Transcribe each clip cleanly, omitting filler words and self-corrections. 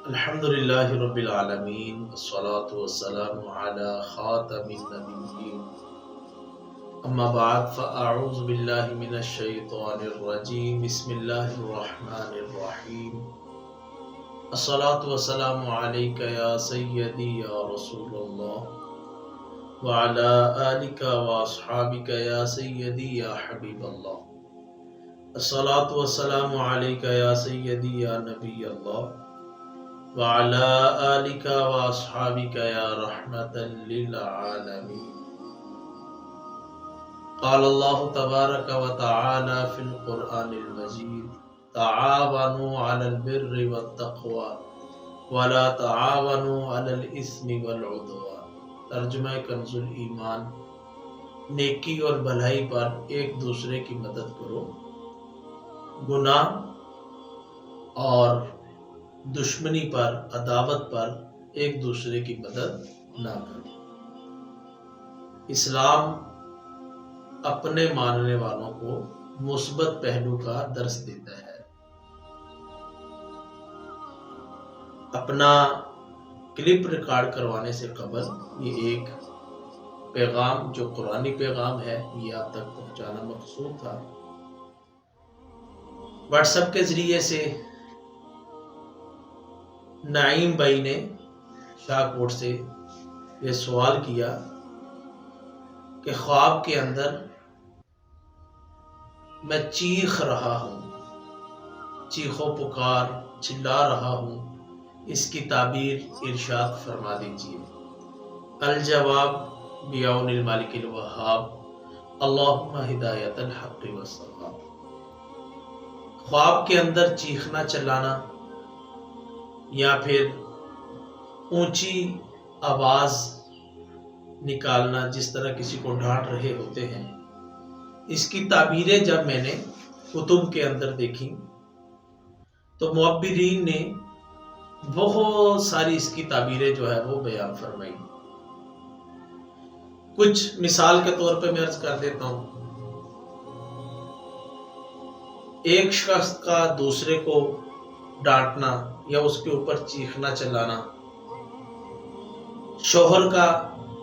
الحمد للہ رب العالمین والصلاة والسلام علی خاتم النبیین اما بعد فاعوذ باللہ من الشیطان الرجیم بسم اللہ الرحمن الرحیم الصلاة والسلام علیک یا سیدی یا رسول اللہ وعلی آلک واصحابک یا سیدی یا حبیب اللہ الصلاة والسلام علیک یا سیدی یا نبی اللہ وعلى آلك وأصحابك يا رحمة للعالمين. قال الله تبارك وتعالى في القرآن المجيد تعاونوا على البر والتقوى ولا تعاونوا على الإثم والعدوان. ترجمہ کنز الایمان، نیکی اور بھلائی پر ایک دوسرے کی مدد کرو، گناہ اور دشمنی پر، عداوت پر ایک دوسرے کی مدد نہ کرو۔ اسلام اپنے ماننے والوں کو مثبت پہلو کا درس دیتا ہے۔ اپنا کلپ ریکارڈ کروانے سے قبل یہ ایک پیغام جو قرآنی پیغام ہے یہ آپ تک پہنچانا مقصود تھا۔ واٹس ایپ کے ذریعے سے نعیم بھائی نے شاہ کوٹ سے یہ سوال کیا کہ خواب کے اندر میں چیخ رہا ہوں، چیخو پکار چلا رہا ہوں، اس کی تعبیر ارشاد فرما دیجیے۔ الجواب بعون المالک الوہاب، اللہم ہدایت الحق والصواب۔ خواب کے اندر چیخنا چلانا یا پھر اونچی آواز نکالنا جس طرح کسی کو ڈانٹ رہے ہوتے ہیں، اس کی تعبیریں جب میں نے کتب کے اندر دیکھی تو معبرین نے بہت ساری اس کی تعبیریں جو ہے وہ بیان فرمائی۔ کچھ مثال کے طور پہ میں عرض کر دیتا ہوں۔ ایک شخص کا دوسرے کو ڈانٹنا یا اس کے اوپر چیخنا چلانا، شوہر کا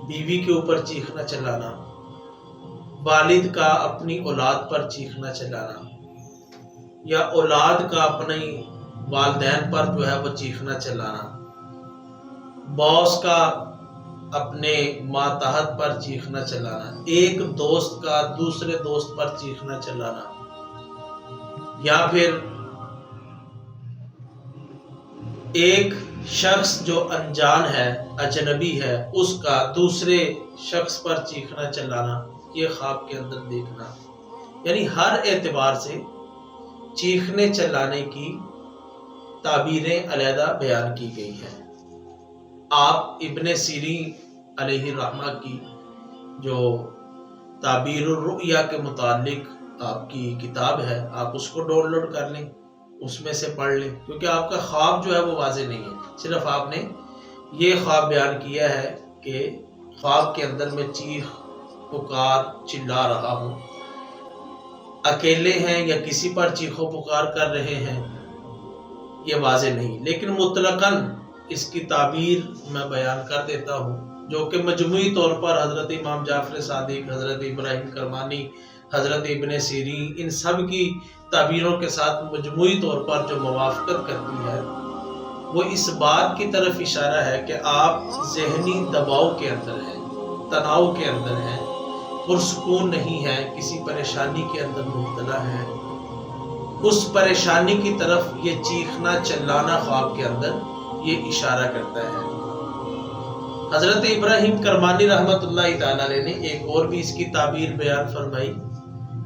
بیوی کے اوپر چیخنا چلانا، والد کا اپنی اولاد پر چیخنا چلانا، یا اولاد کا اپنے والدین پر جو ہے وہ چیخنا چلانا، باس کا اپنے ماتحت پر چیخنا چلانا، ایک دوست کا دوسرے دوست پر چیخنا چلانا، یا پھر ایک شخص جو انجان ہے، اجنبی ہے، اس کا دوسرے شخص پر چیخنا چلانا، یہ خواب کے اندر دیکھنا، یعنی ہر اعتبار سے چیخنے چلانے کی تعبیریں علیحدہ بیان کی گئی ہیں۔ آپ ابن سیرین علیہ الرحمہ کی جو تعبیر الرؤیا کے متعلق آپ کی کتاب ہے، آپ اس کو ڈاؤن لوڈ کر لیں، اس میں سے پڑھ لیں، کیونکہ آپ کا خواب جو ہے وہ واضح نہیں ہے، صرف آپ نے یہ خواب بیان کیا ہے کہ خواب کے اندر میں چیخ پکار چلا رہا ہوں، اکیلے ہیں یا کسی پر چیخو پکار کر رہے ہیں، یہ واضح نہیں، لیکن مطلقاً اس کی تعبیر میں بیان کر دیتا ہوں، جو کہ مجموعی طور پر حضرت امام جعفر صادق، حضرت ابراہیم کرمانی، حضرت ابن سیرین، ان سب کی تعبیروں کے ساتھ مجموعی طور پر جو موافقت کرتی ہے وہ اس بات کی طرف اشارہ ہے کہ آپ ذہنی دباؤ کے اندر ہیں، تناؤ کے اندر ہیں، پرسکون نہیں ہیں، کسی پریشانی کے اندر مبتلا ہیں۔ اس پریشانی کی طرف یہ چیخنا چلانا خواب کے اندر یہ اشارہ کرتا ہے۔ حضرت ابراہیم کرمانی رحمۃ اللہ تعالی علیہ نے ایک اور بھی اس کی تعبیر بیان فرمائی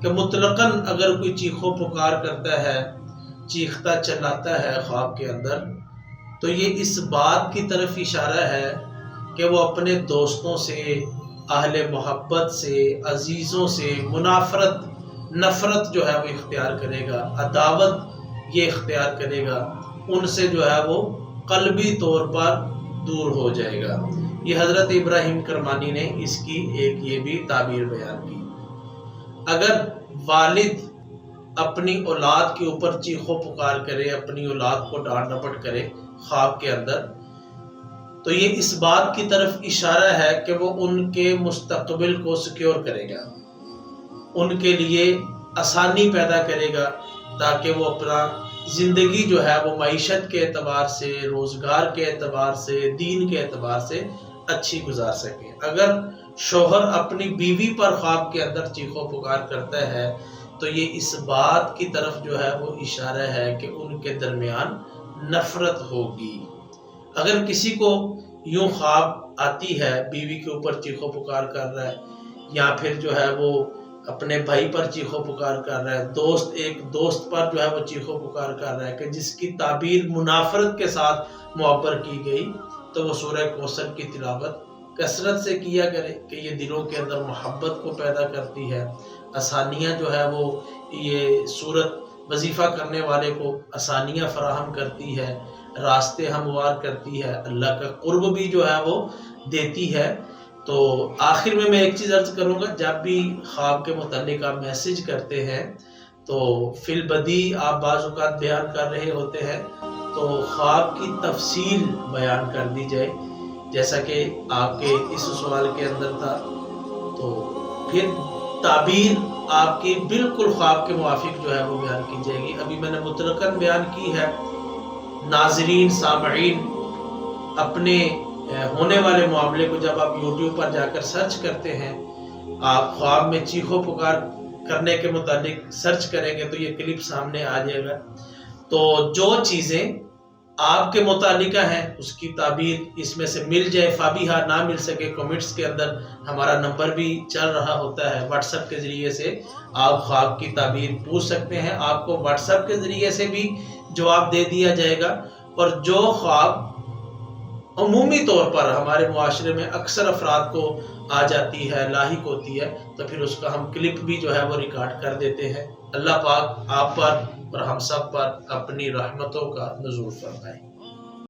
کہ مطلقاً اگر کوئی چیخو پکار کرتا ہے، چیختا چلاتا ہے خواب کے اندر، تو یہ اس بات کی طرف اشارہ ہے کہ وہ اپنے دوستوں سے، اہل محبت سے، عزیزوں سے منافرت، نفرت جو ہے وہ اختیار کرے گا، عداوت یہ اختیار کرے گا، ان سے جو ہے وہ قلبی طور پر دور ہو جائے گا۔ یہ حضرت ابراہیم کرمانی نے اس کی ایک یہ بھی تعبیر بیان کی۔ اگر والد اپنی اولاد کے اوپر چیخو پکار کرے، اپنی اولاد کو ڈانٹ ڈپٹ کرے خواب کے اندر، تو یہ اس بات کی طرف اشارہ ہے کہ وہ ان کے مستقبل کو سیکیور کرے گا، ان کے لیے آسانی پیدا کرے گا تاکہ وہ اپنا زندگی جو ہے وہ معیشت کے اعتبار سے، روزگار کے اعتبار سے، دین کے اعتبار سے اچھی گزار سکے۔ اگر شوہر اپنی بیوی پر خواب کے اندر چیخو پکار کرتا ہے تو یہ اس بات کی طرف جو ہے وہ اشارہ ہے کہ ان کے درمیان نفرت ہوگی۔ اگر کسی کو یوں خواب آتی ہے بیوی کے اوپر چیخو پکار کر رہا ہے، یا پھر جو ہے وہ اپنے بھائی پر چیخو پکار کر رہا ہے، ایک دوست پر جو ہے وہ چیخو پکار کر رہا ہے کہ جس کی تعبیر منافرت کے ساتھ معبر کی گئی، تو وہ سورہ کوثر کی تلاوت کثرت سے کیا کرے کہ یہ دلوں کے اندر محبت کو پیدا کرتی ہے، آسانیاں جو ہے وہ یہ سورت وظیفہ کرنے والے کو آسانیاں فراہم کرتی ہے، راستے ہموار کرتی ہے، اللہ کا قرب بھی جو ہے وہ دیتی ہے۔ تو آخر میں ایک چیز عرض کروں گا، جب بھی خواب کے متعلق آپ میسج کرتے ہیں تو فی البدی آپ بعض اوقات بیان کر رہے ہوتے ہیں، تو خواب کی تفصیل بیان کر دی جائے، جیسا کہ آپ کے اس سوال کے اندر تھا، تو پھر تعبیر آپ کی بالکل خواب کے موافق جو ہے وہ بیان کی جائے گی۔ ابھی میں نے مطلقاً بیان کی ہے، ناظرین سامعین اپنے ہونے والے معاملے کو جب آپ یوٹیوب پر جا کر سرچ کرتے ہیں، آپ خواب میں چیخو پکار کرنے کے متعلق سرچ کریں گے تو یہ کلپ سامنے آ جائے گا۔ تو جو چیزیں آپ کے متعلقہ ہیں اس کی تعبیر اس میں سے مل جائے، فابیہا نہ مل سکے، کمنٹس کے اندر ہمارا نمبر بھی چل رہا ہوتا ہے، واٹس ایپ کے ذریعے سے آپ خواب کی تعبیر پوچھ سکتے ہیں، آپ کو واٹس ایپ کے ذریعے سے بھی جواب دے دیا جائے گا۔ اور جو خواب عمومی طور پر ہمارے معاشرے میں اکثر افراد کو آ جاتی ہے، لاحق ہوتی ہے، تو پھر اس کا ہم کلپ بھی جو ہے وہ ریکارڈ کر دیتے ہیں۔ اللہ پاک آپ پر اور ہم سب پر اپنی رحمتوں کا نزول فرمائے۔